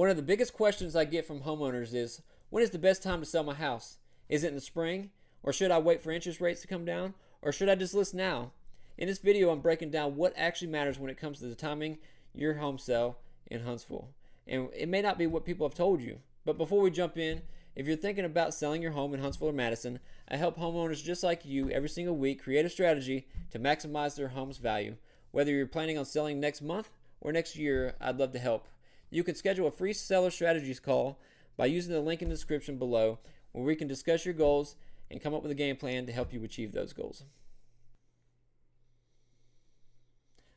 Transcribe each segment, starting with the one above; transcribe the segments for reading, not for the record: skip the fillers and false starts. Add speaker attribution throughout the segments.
Speaker 1: One of the biggest questions I get from homeowners is, when is the best time to sell my house? Is it in the spring? Or should I wait for interest rates to come down? Or should I just list now? In this video, I'm breaking down what actually matters when it comes to the timing your home sell in Huntsville. And it may not be what people have told you. But before we jump in, if you're thinking about selling your home in Huntsville or Madison, I help homeowners just like you every single week create a strategy to maximize their home's value. Whether you're planning on selling next month or next year, I'd love to help. You can schedule a free seller strategies call by using the link in the description below, where we can discuss your goals and come up with a game plan to help you achieve those goals.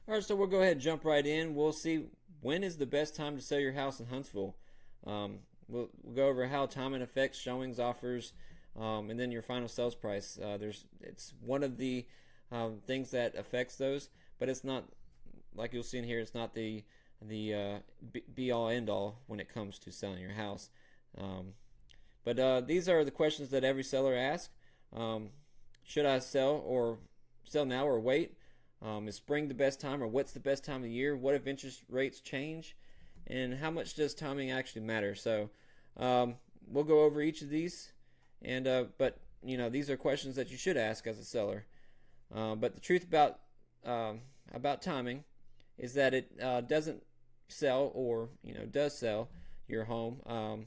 Speaker 1: All right, so we'll go ahead and jump right in. We'll see when is the best time to sell your house in Huntsville. We'll go over how timing affects showings, offers, and then your final sales price. It's one of the things that affects those, but it's not, like you'll see in here, it's not the be all end all when it comes to selling your house. But these are the questions that every seller asks. Should I sell now or wait? Is spring the best time, or what's the best time of the year? What if interest rates change? And how much does timing actually matter? So we'll go over each of these, but these are questions that you should ask as a seller. But the truth about timing is that it doesn't sell, or does sell your home.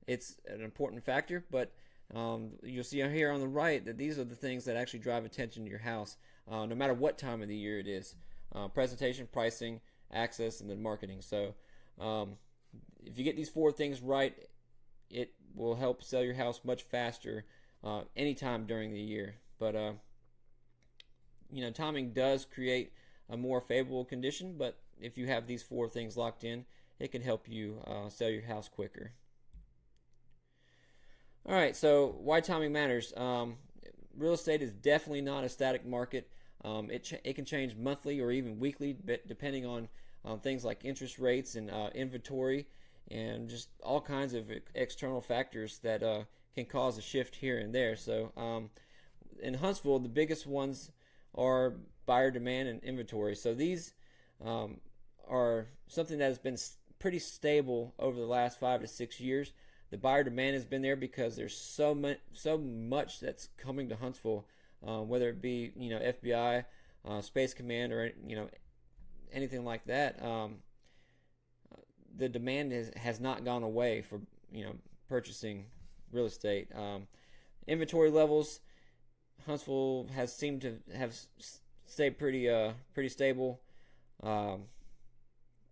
Speaker 1: It's an important factor, but you'll see here on the right that these are the things that actually drive attention to your house, no matter what time of the year it is. Presentation, pricing, access, and then marketing. So if you get these four things right, it will help sell your house much faster anytime during the year. But timing does create a more favorable condition, but if you have these four things locked in, it can help you sell your house quicker. All right, so why timing matters. Real estate is definitely not a static market. It can change monthly or even weekly, depending on things like interest rates and inventory, and just all kinds of external factors that can cause a shift here and there. So in Huntsville, the biggest ones are buyer demand and inventory. So these are something that has been pretty stable over the last 5 to 6 years. The buyer demand has been there because there's so much that's coming to Huntsville, whether it be FBI, Space Command, or anything like that. The demand has not gone away for purchasing real estate. Inventory levels, Huntsville has seemed to have stayed pretty stable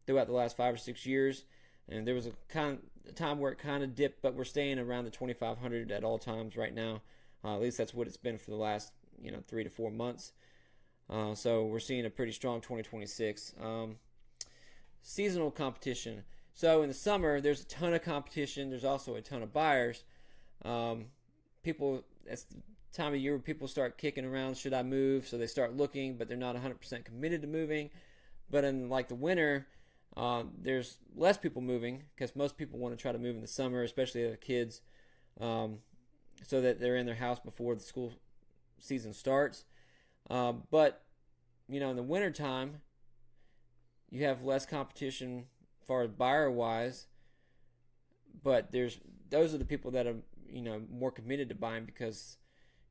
Speaker 1: throughout the last 5 or 6 years, and there was a time where it kind of dipped, but we're staying around the 2,500 at all times right now. At least that's what it's been for the last 3 to 4 months. So we're seeing a pretty strong 2026. Seasonal competition. So in the summer, there's a ton of competition. There's also a ton of buyers. That's the time of year where people start kicking around, should I move? So they start looking, but they're not 100% committed to moving. But in like the winter, there's less people moving because most people want to try to move in the summer, especially if they have kids, so that they're in their house before the school season starts. But in the winter time, you have less competition as far as buyer wise, but those are the people that are more committed to buying because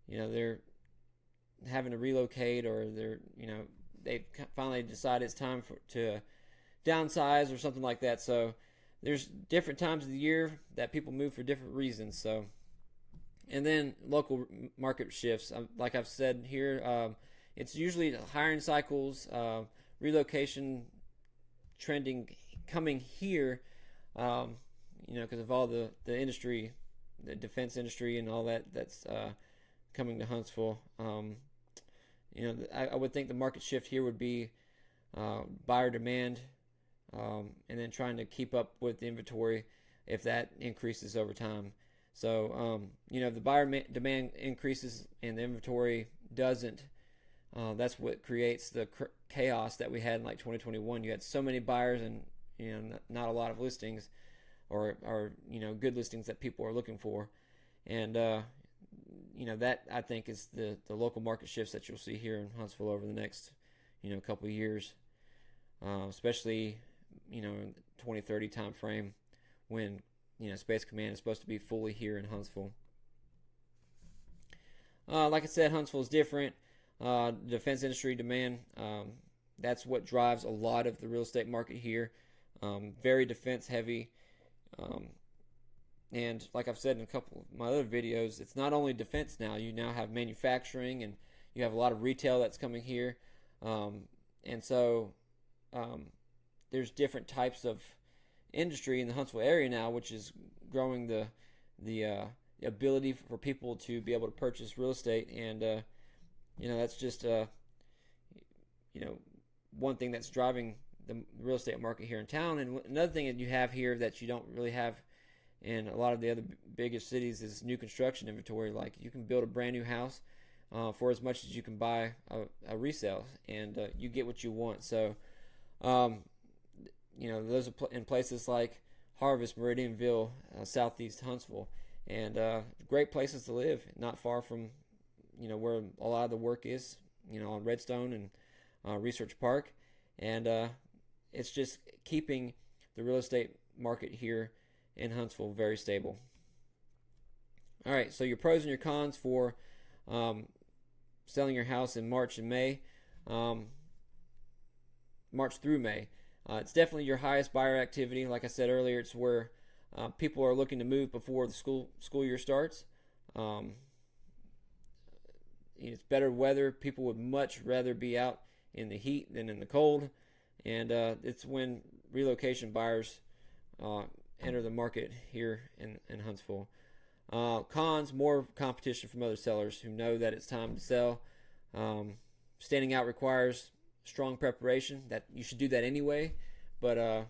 Speaker 1: they're having to relocate, or they've finally decided it's time to downsize or something like that. So there's different times of the year that people move for different reasons. So, and then local market shifts. Like I've said here, it's usually hiring cycles, relocation trending coming here, because of all the industry, the defense industry and all that's coming to Huntsville. I would think the market shift here would be buyer demand, and then trying to keep up with the inventory if that increases over time. So, if the buyer demand increases and the inventory doesn't, that's what creates the chaos that we had in like 2021. You had so many buyers and not a lot of listings, or good listings that people are looking for, and that I think is the local market shifts that you'll see here in Huntsville over the next couple of years, especially in the 2030 time frame, when Space Command is supposed to be fully here in Huntsville. Like I said, Huntsville is different. Defense industry demand, that's what drives a lot of the real estate market here. Very defense heavy. And like I've said in a couple of my other videos, it's not only defense now. You now have manufacturing, and you have a lot of retail that's coming here. And so there's different types of industry in the Huntsville area now, which is growing the ability for people to be able to purchase real estate. And that's just one thing that's driving the real estate market here in town. And another thing that you have here that you don't really have in a lot of the other biggest cities is new construction inventory. Like, you can build a brand new house for as much as you can buy a resale, and you get what you want. So those are in places like Harvest, Meridianville, southeast Huntsville, and great places to live, not far from where a lot of the work is, on Redstone and Research Park. And it's just keeping the real estate market here in Huntsville very stable. All right, so your pros and your cons for selling your house in March and May, March through May. It's definitely your highest buyer activity. Like I said earlier, it's where people are looking to move before the school year starts. It's better weather. People would much rather be out in the heat than in the cold. And it's when relocation buyers enter the market here in Huntsville. Cons, more competition from other sellers who know that it's time to sell. Standing out requires strong preparation. That you should do that anyway, but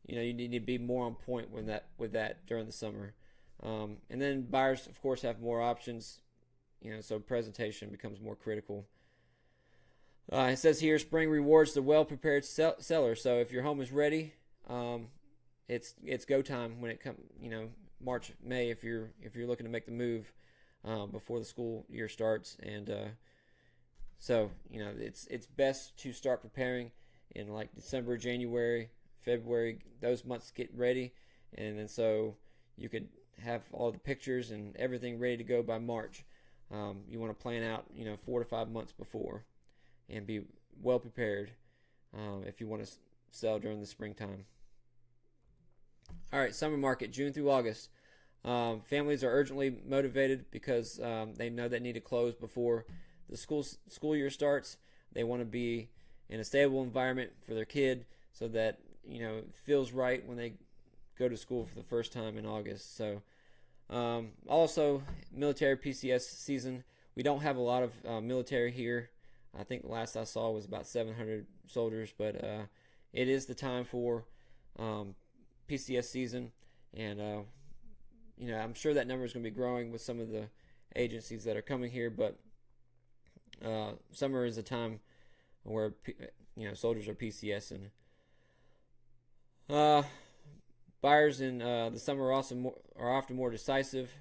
Speaker 1: you need to be more on point with that during the summer. And then buyers, of course, have more options. So presentation becomes more critical. It says here, spring rewards the well-prepared seller. So if your home is ready, it's go time when it comes. March, May, if you're looking to make the move before the school year starts. And so it's best to start preparing in like December, January, February. Those months get ready, and then so you could have all the pictures and everything ready to go by March. You want to plan out 4 to 5 months before and be well prepared if you want to sell during the springtime. All right, summer market, June through August. Families are urgently motivated because they know they need to close before the school year starts. They want to be in a stable environment for their kid so that it feels right when they go to school for the first time in August. So also military PCS season. We don't have a lot of military here. I think the last I saw was about 700 soldiers, but it is the time for PCS season, and I'm sure that number is going to be growing with some of the agencies that are coming here. But summer is a time where soldiers are PCSing. Buyers in the summer are often more decisive.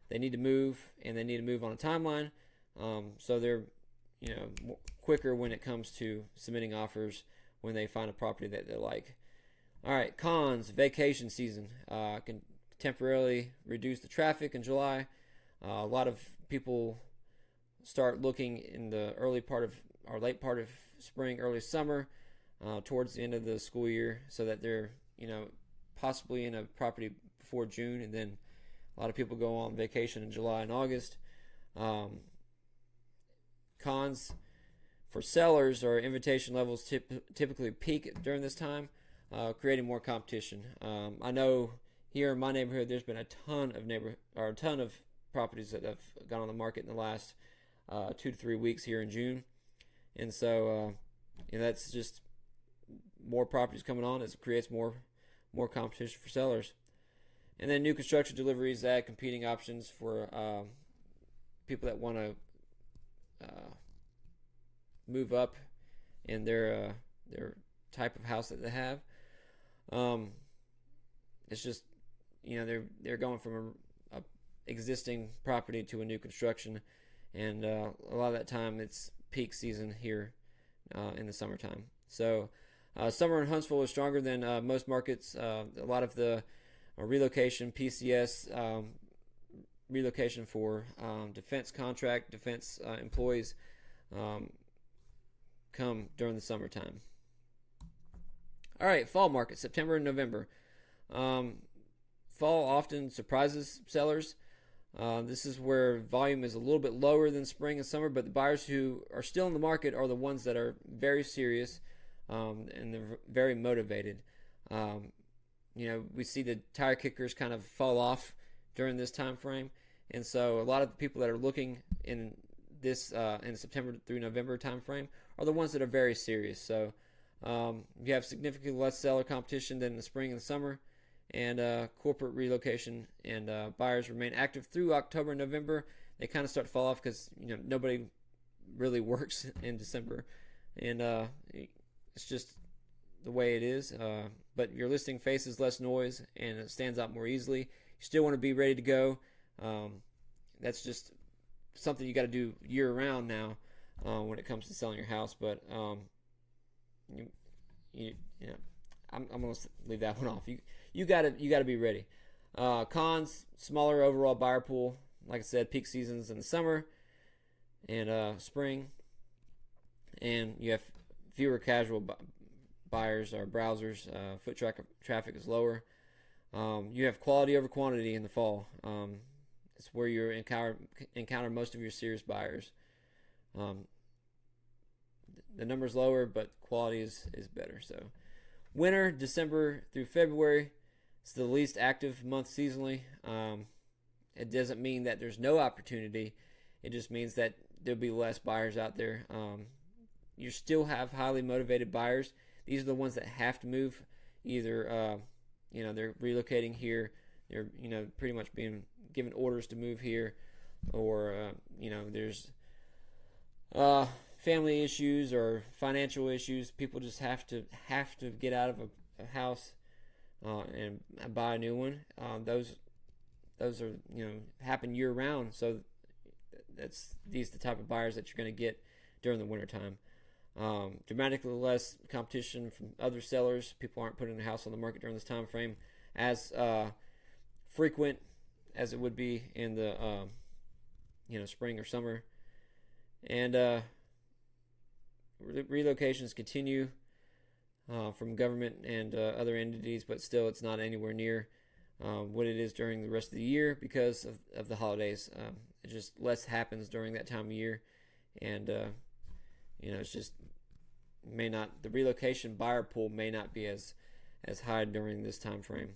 Speaker 1: They need to move, and they need to move on a timeline. So they're quicker when it comes to submitting offers when they find a property that they like. All right, cons, vacation season can temporarily reduce the traffic in July. A lot of people start looking in the early part of or late part of spring, early summer, towards the end of the school year, so that they're possibly in a property before June, and then a lot of people go on vacation in July and August. Cons for sellers are invitation levels typically peak during this time, creating more competition. I know here in my neighborhood, there's been a ton of properties that have gone on the market in the last 2 to 3 weeks here in June, and so that's just more properties coming on. It creates more competition for sellers. And then new construction deliveries add competing options for people that want to move up in their type of house that they have. It's just they're going from a existing property to a new construction, and a lot of that time it's peak season here in the summertime. So summer in Huntsville is stronger than most markets. A lot of the relocation, PCS, relocation for defense employees come during the summertime. All right, fall market, September and November. Fall often surprises sellers. This is where volume is a little bit lower than spring and summer, but the buyers who are still in the market are the ones that are very serious and they're very motivated. We see the tire kickers kind of fall off during this time frame, and so a lot of the people that are looking in this in September through November time frame are the ones that are very serious. So you have significantly less seller competition than the spring and the summer, and corporate relocation and buyers remain active through October and November. They kind of start to fall off because nobody really works in December, and it's just the way it is. But your listing faces less noise and it stands out more easily. You still want to be ready to go. That's just something you got to do year round now when it comes to selling your house. But I'm gonna leave that one off. You gotta be ready. Cons: smaller overall buyer pool. Like I said, peak seasons in the summer and spring, and you have fewer casual buyers or browsers. Foot traffic is lower. You have quality over quantity in the fall. It's where you encounter most of your serious buyers. The number's lower, but quality is better. So, winter, December through February, it's the least active month seasonally. It doesn't mean that there's no opportunity. It just means that there'll be less buyers out there. You still have highly motivated buyers. These are the ones that have to move. Either they're relocating here. They're pretty much being given orders to move here, or there's family issues or financial issues. People just have to get out of a house and buy a new one. Those are happen year round. So these are the type of buyers that you're going to get during the wintertime. Dramatically less competition from other sellers. People aren't putting a house on the market during this time frame as frequent as it would be in the spring or summer. And relocations continue from government and other entities, but still it's not anywhere near what it is during the rest of the year because of the holidays. It just less happens during that time of year, and it's just the relocation buyer pool may not be as high during this time frame.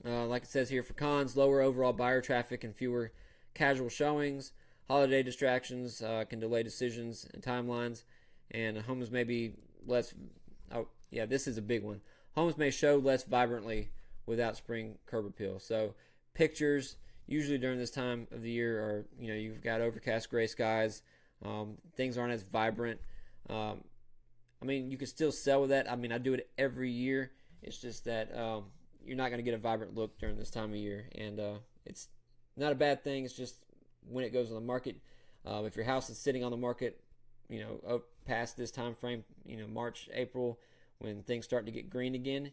Speaker 1: Like it says here, for cons: lower overall buyer traffic and fewer casual showings. Holiday distractions can delay decisions and timelines, and homes may be less. Oh, yeah, this is a big one. Homes may show less vibrantly without spring curb appeal. So pictures usually during this time of the year are you've got overcast gray skies. Things aren't as vibrant. You can still sell with that. I do it every year. It's just that you're not going to get a vibrant look during this time of year, and it's not a bad thing. It's just when it goes on the market. If your house is sitting on the market, past this time frame, March, April, when things start to get green again,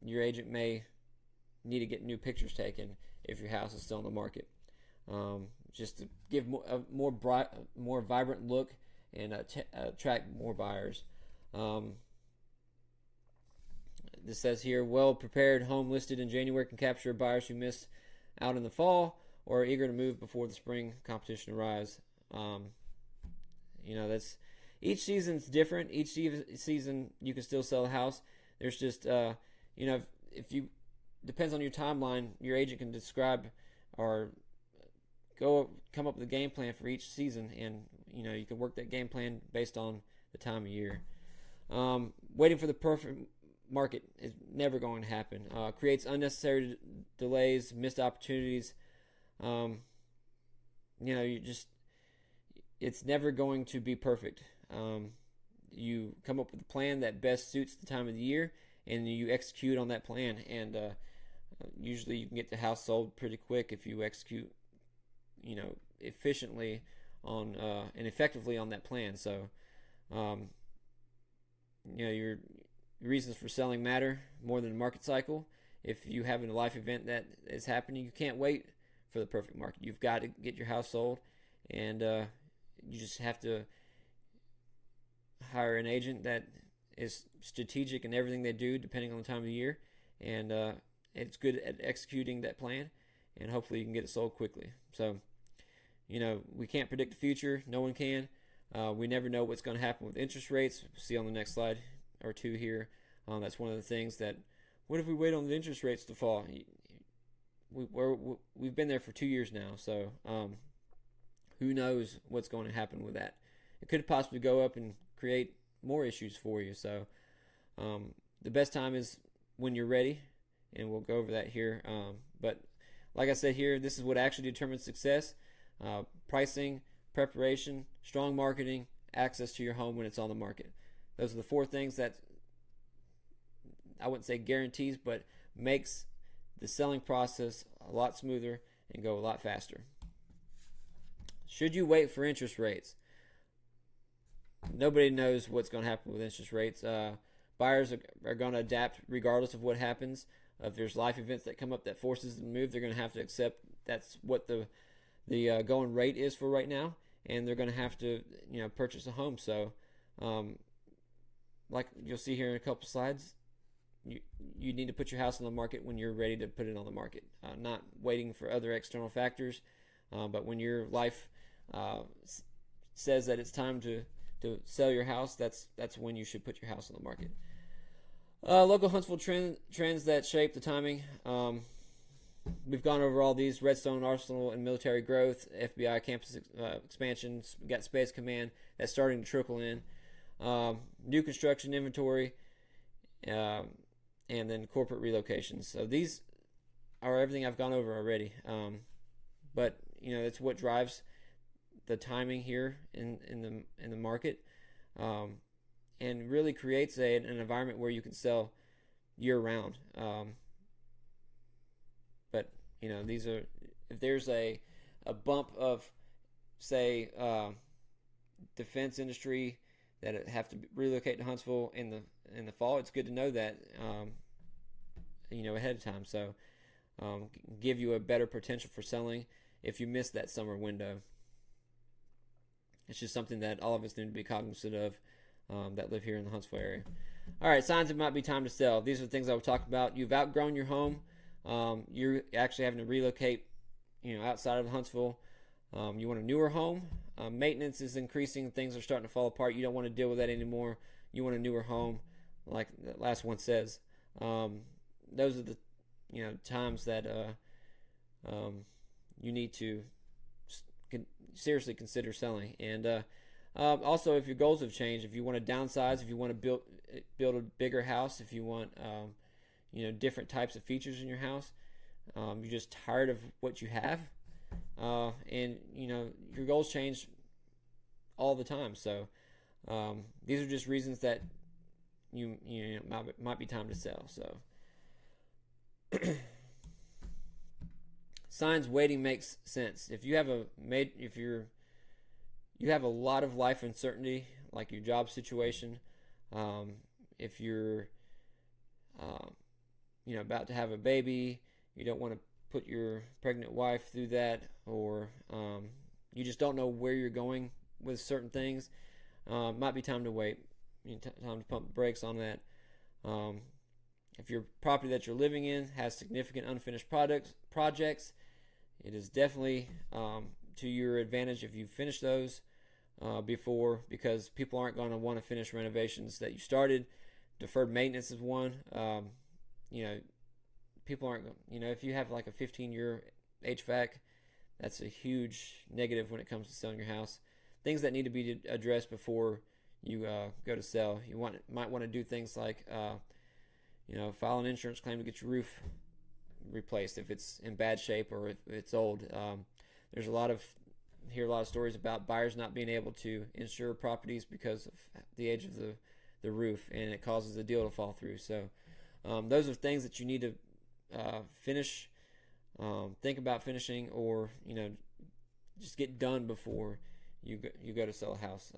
Speaker 1: your agent may need to get new pictures taken if your house is still on the market, just to give a more vibrant look and attract more buyers. This says here, well-prepared home listed in January can capture buyers who miss out in the fall or are eager to move before the spring competition arrives. That's each season's different. Each season you can still sell a house. There's just if you depends on your timeline, your agent can describe or come up with a game plan for each season, and you can work that game plan based on the time of year. Waiting for the perfect market is never going to happen. Creates unnecessary delays, missed opportunities. It's never going to be perfect. You come up with a plan that best suits the time of the year, and you execute on that plan. And usually you can get the house sold pretty quick if you execute, efficiently on and effectively on that plan. So, your reasons for selling matter more than the market cycle. if you have a life event that is happening, you can't wait for the perfect market. You've got to get your house sold, and you just have to hire an agent that is strategic in everything they do, depending on the time of the year, and it's good at executing that plan, and hopefully you can get it sold quickly. So, we can't predict the future. No one can. We never know what's going to happen with interest rates. We'll see on the next slide or two here. That's one of the things that, what if we wait on the interest rates to fall? We've been there for 2 years now, so who knows what's going to happen with that. It could possibly go up and create more issues for you. So the best time is when you're ready, and we'll go over that here. But like I said here, this is what actually determines success. Pricing, preparation, strong marketing, access to your home when it's on the market. Those are the 4 things that I wouldn't say guarantees, but makes the selling process a lot smoother and go a lot faster. Should you wait for interest rates? Nobody knows what's going to happen with interest rates. Buyers are going to adapt regardless of what happens. If there's life events that come up that forces them to move, they're going to have to accept that's what the going rate is for right now, and they're going to have to purchase a home. So like you'll see here in a couple slides, you need to put your house on the market when you're ready to put it on the market, not waiting for other external factors, but when your life says that it's time to sell your house, that's when you should put your house on the market. Local Huntsville trends that shape the timing. We've gone over all these: Redstone Arsenal and military growth, FBI campus expansions, we got Space Command that's starting to trickle in, new construction inventory, and then corporate relocations. So these are everything I've gone over already. But it's what drives the timing here in the market, and really creates an environment where you can sell year round. But these are, if there's a bump of, say, defense industry that have to relocate to Huntsville in the fall, it's good to know that ahead of time. So give you a better potential for selling if you miss that summer window. It's just something that all of us need to be cognizant of that live here in the Huntsville area. All right, signs it might be time to sell. These are the things I will talk about. You've outgrown your home. You're actually having to relocate, outside of Huntsville. You want a newer home. Maintenance is increasing. Things are starting to fall apart. You don't want to deal with that anymore. You want a newer home, like the last one says. Those are the times that you need to seriously consider selling. And also, if your goals have changed, if you want to downsize, if you want to build a bigger house, if you want different types of features in your house, you're just tired of what you have, and your goals change all the time. So these are just reasons that you might be time to sell. So signs waiting makes sense. If you have you have a lot of life uncertainty, like your job situation, if you're about to have a baby, you don't want to put your pregnant wife through that, or you just don't know where you're going with certain things, might be time to wait. Time to pump the brakes on that. If your property that you're living in has significant unfinished projects, it is definitely to your advantage if you finish those before, because people aren't going to want to finish renovations that you started. Deferred maintenance is one. People aren't, if you have like a 15-year HVAC, that's a huge negative when it comes to selling your house. Things that need to be addressed before you go to sell. You might want to do things like, file an insurance claim to get your roof replaced if it's in bad shape or if it's old. There's hear a lot of stories about buyers not being able to insure properties because of the age of the roof, and it causes the deal to fall through. So those are things that you need to finish, think about finishing, or just get done before you go to sell a house.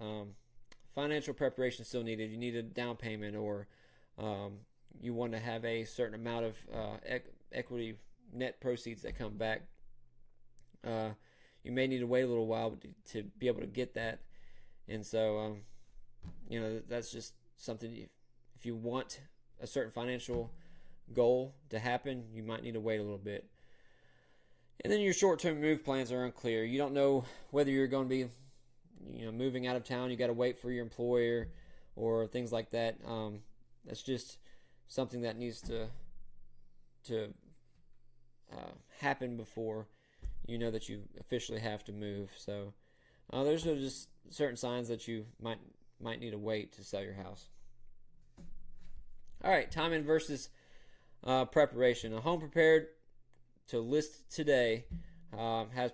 Speaker 1: Financial preparation is still needed. You need a down payment, or you want to have a certain amount of equity net proceeds that come back. You may need to wait a little while to be able to get that. And so, that's just something, if you want a certain financial goal to happen, you might need to wait a little bit. And then your short-term move plans are unclear. You don't know whether you're going to be, moving out of town. You got to wait for your employer or things like that. That's just something that needs to happen before you know that you officially have to move. So those are just certain signs that you might need to wait to sell your house. All right, timing versus preparation. A home prepared to list today has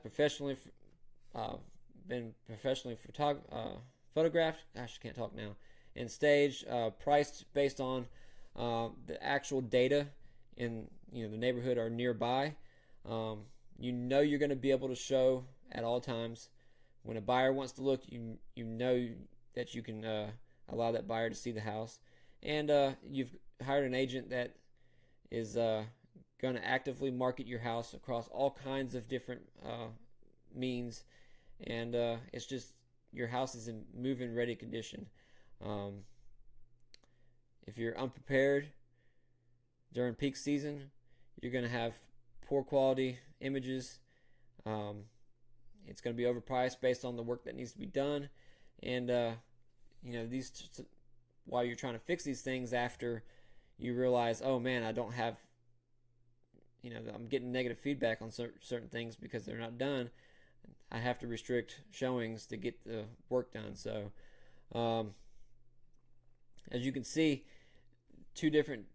Speaker 1: been professionally photographed. Gosh, I can't talk now. And staged, priced based on the actual data in the neighborhood or nearby. You're going to be able to show at all times. When a buyer wants to look, you know that you can allow that buyer to see the house. And you've hired an agent that is going to actively market your house across all kinds of different means. And it's just your house is in move-in ready condition. If you're unprepared during peak season, you're going to have poor quality images. It's going to be overpriced based on the work that needs to be done. And while you're trying to fix these things after you realize, oh man, I don't have, I'm getting negative feedback on certain things because they're not done, I have to restrict showings to get the work done. So as you can see, two different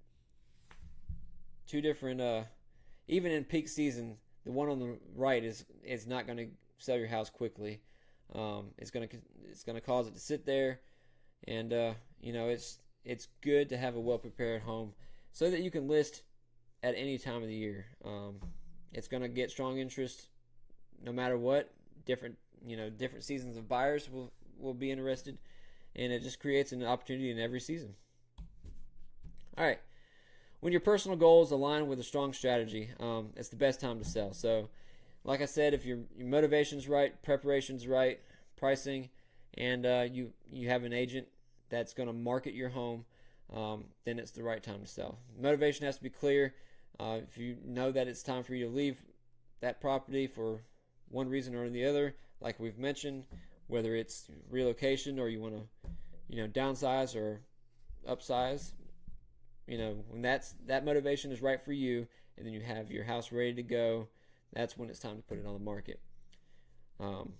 Speaker 1: even in peak season, the one on the right is not going to sell your house quickly. It's going to cause it to sit there, and it's good to have a well prepared home so that you can list at any time of the year. It's going to get strong interest no matter what. Different seasons of buyers will be interested, and it just creates an opportunity in every season. All right. When your personal goals align with a strong strategy, it's the best time to sell. So, like I said, if your motivation's right, preparation's right, pricing, and you have an agent that's going to market your home, then it's the right time to sell. Motivation has to be clear. If you know that it's time for you to leave that property for one reason or the other, like we've mentioned, whether it's relocation or you want to, downsize or upsize, when that motivation is right for you, and then you have your house ready to go, that's when it's time to put it on the market. And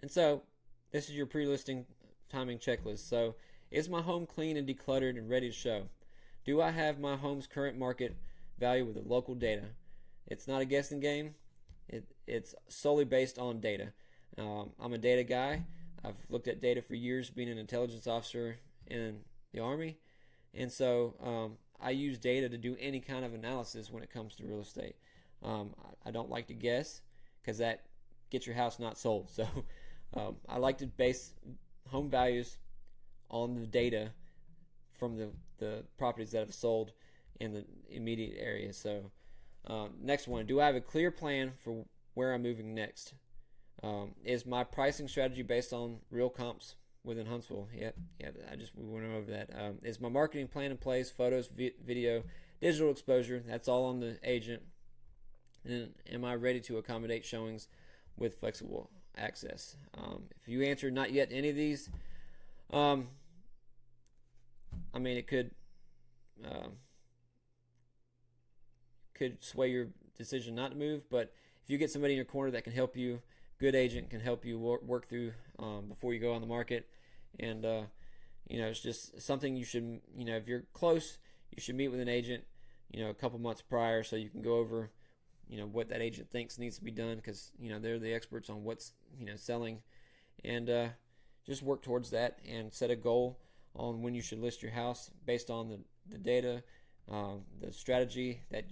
Speaker 1: so this is your pre-listing timing checklist. So, is my home clean and decluttered and ready to show? Do I have my home's current market value with the local data? It's not a guessing game. It's solely based on data. I'm a data guy. I've looked at data for years, being an intelligence officer in the Army. And so I use data to do any kind of analysis when it comes to real estate. I don't like to guess because that gets your house not sold. So I like to base home values on the data from the properties that have sold in the immediate area. So next one, do I have a clear plan for where I'm moving next? Is my pricing strategy based on real comps within Huntsville? Yeah, we went over that. Is my marketing plan in place? Photos, video, digital exposure, that's all on the agent. And am I ready to accommodate showings with flexible access? If you answer not yet any of these, it could sway your decision not to move. But if you get somebody in your corner that can help you, good agent can help you work through before you go on the market. And it's just something you should, if you're close, you should meet with an agent, a couple months prior, so you can go over what that agent thinks needs to be done, because they're the experts on what's selling, and just work towards that and set a goal on when you should list your house based on the data, the strategy that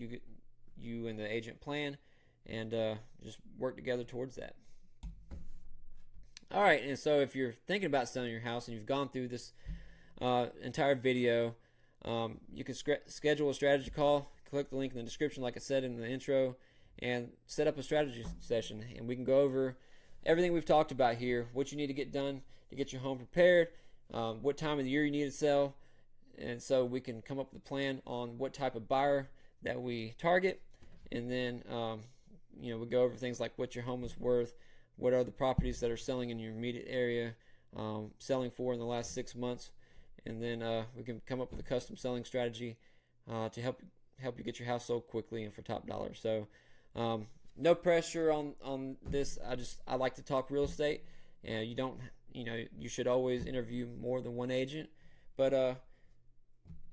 Speaker 1: you and the agent plan, and just work together towards that. All right, and so if you're thinking about selling your house and you've gone through this entire video, You can schedule a strategy call. Click the link in the description, like I said in the intro, and set up a strategy session. And we can go over everything we've talked about here, what you need to get done to get your home prepared, what time of the year you need to sell, and so we can come up with a plan on what type of buyer that we target. And then we go over things like what your home is worth, what are the properties that are selling in your immediate area, selling for in the last 6 months, and then we can come up with a custom selling strategy to help you get your house sold quickly and for top dollar. So no pressure on this. I like to talk real estate, and you should always interview more than one agent, but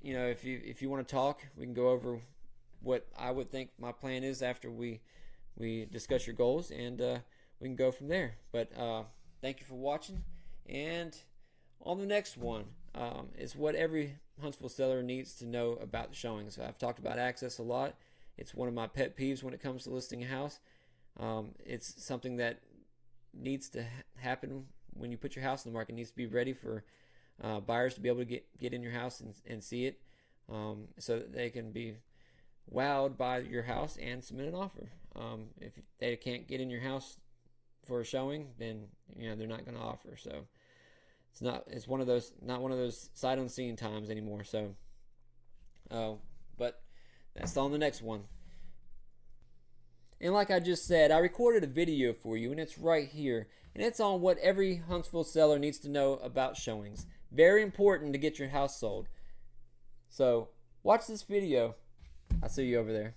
Speaker 1: if you want to talk, we can go over what I would think my plan is after we discuss your goals, and we can go from there. But thank you for watching, and on the next one is what every Huntsville seller needs to know about the showings. I've talked about access a lot. It's one of my pet peeves when it comes to listing a house. It's something that needs to happen when you put your house in the market. It needs to be ready for buyers to be able to get in your house and see it, so that they can be wowed by your house and submit an offer. If they can't get in your house for a showing, then they're not going to offer. So it's not one of those sight unseen times anymore. So but that's on the next one. And like I just said, I recorded a video for you, and it's right here, and it's on what every Huntsville seller needs to know about showings. Very important to get your house sold. So watch this video. I'll see you over there.